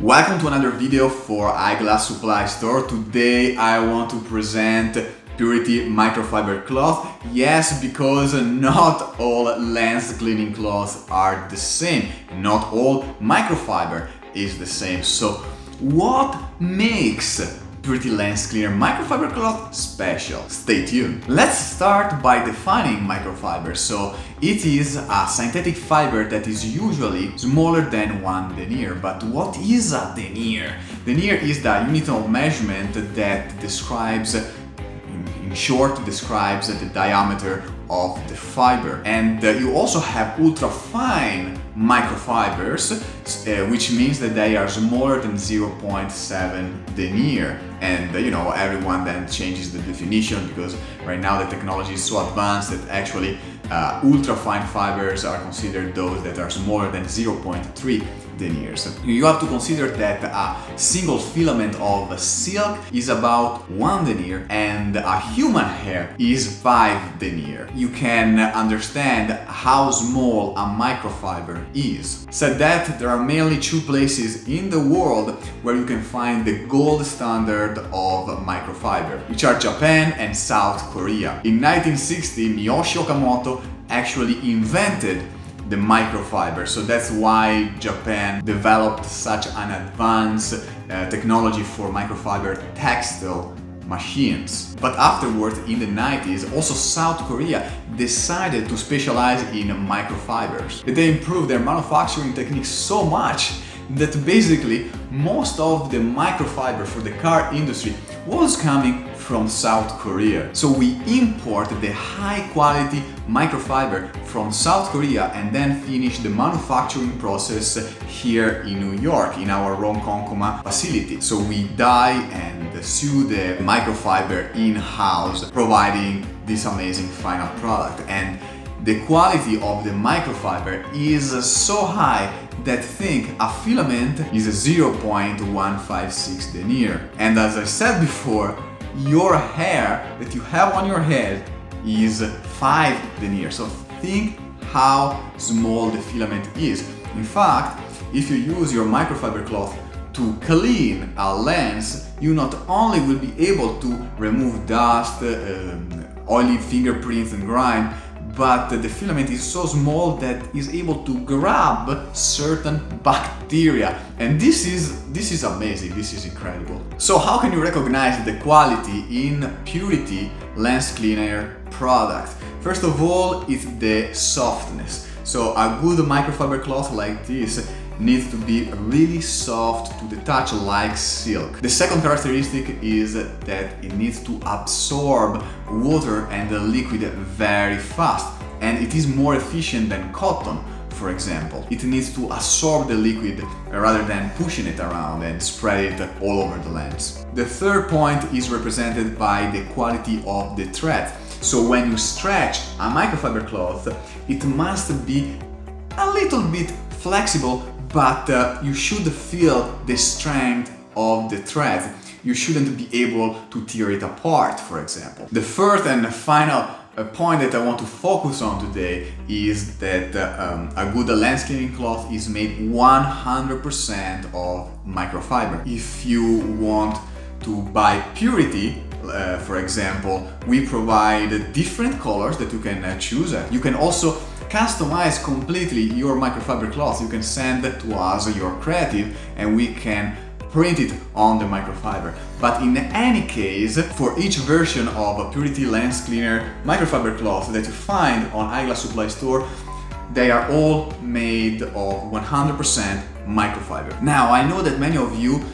Welcome to another video for Eyeglass Supply Store. Today I want to present Purity microfiber cloth. Yes, because not all lens cleaning cloths are the same. Not all microfiber is the same. So what makes Purity Lens Cleaner microfiber cloth special? Stay tuned. Let's start by defining microfiber. So it is a synthetic fiber that is usually smaller than one denier. But what is a denier? Denier is the unit of measurement that describes, in short, describes the diameter of the fiber. And you also have ultra-fine microfibers, which means that they are smaller than 0.7 denier. And everyone then changes the definition because right now the technology is so advanced that actually ultra-fine fibers are considered those that are smaller than 0.3 deniers. You have to consider that a single filament of silk is about 1 denier and a human hair is 5 denier. You can understand how small a microfiber is. Said that, there are mainly two places in the world where you can find the gold standard of microfiber, which are Japan and South Korea. In 1960, Miyoshi Okamoto actually invented the microfiber, so that's why Japan developed such an advanced technology for microfiber textile machines. But afterwards, in the 90s, also South Korea decided to specialize in microfibers. They improved their manufacturing techniques so much that basically most of the microfiber for the car industry was coming from South Korea. So we import the high quality microfiber from South Korea and then finish the manufacturing process here in New York in our Ronkonkoma facility. So we dye and sew the microfiber in-house, providing this amazing final product. And the quality of the microfiber is so high that think a filament is a 0.156 denier. And as I said before, your hair that you have on your head is 5 denier. So think how small the filament is. In fact, if you use your microfiber cloth to clean a lens, you not only will be able to remove dust, oily fingerprints and grime, but the filament is so small that is able to grab certain bacteria, and this is amazing, this is incredible. So how can you recognize the quality in Purity Lens Cleaner product? First of all, it's the softness. So a good microfiber cloth like this needs to be really soft to the touch, like silk. The second characteristic is that it needs to absorb water and the liquid very fast, and it is more efficient than cotton, for example. It needs to absorb the liquid rather than pushing it around and spread it all over the lens. The third point is represented by the quality of the thread. So when you stretch a microfiber cloth, it must be a little bit flexible, but you should feel the strength of the thread. You shouldn't be able to tear it apart, for example. The fourth and final point that I want to focus on today is that a good lens cleaning cloth is made 100% of microfiber. If you want to buy Purity, for example, we provide different colors that you can choose. You can also customize completely your microfiber cloth. You can send it to us your creative and we can print it on the microfiber. But in any case, for each version of a Purity Lens Cleaner microfiber cloth that you find on Eyeglass Supply Store, they are all made of 100% microfiber. Now, I know that many of you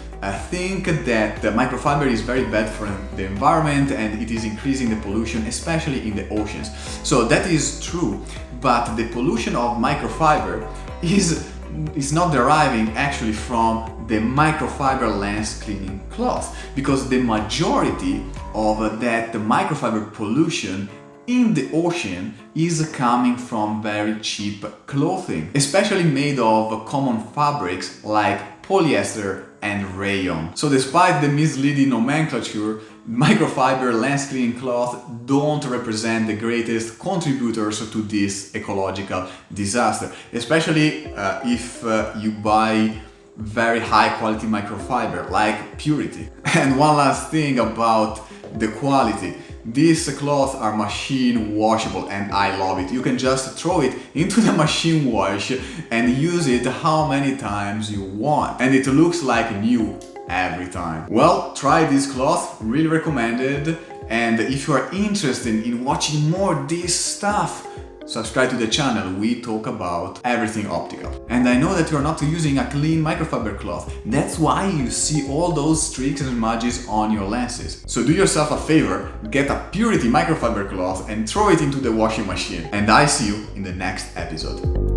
think that the microfiber is very bad for the environment and it is increasing the pollution, especially in the oceans. So that is true, but the pollution of microfiber is not deriving actually from the microfiber lens cleaning cloth, because the majority of that microfiber pollution in the ocean is coming from very cheap clothing, especially made of common fabrics like polyester and rayon. So despite the misleading nomenclature, microfiber lens cleaning cloth don't represent the greatest contributors to this ecological disaster, especially if you buy very high quality microfiber like Purity. And one last thing about the quality. These cloths are machine washable and I love it. You can just throw it into the machine wash and use it how many times you want. And it looks like new every time. Well, try this cloth, really recommended. And if you are interested in watching more this stuff, subscribe to the channel, we talk about everything optical. And I know that you're not using a clean microfiber cloth, that's why you see all those streaks and smudges on your lenses. So do yourself a favor, get a Purity microfiber cloth and throw it into the washing machine. And I see you in the next episode.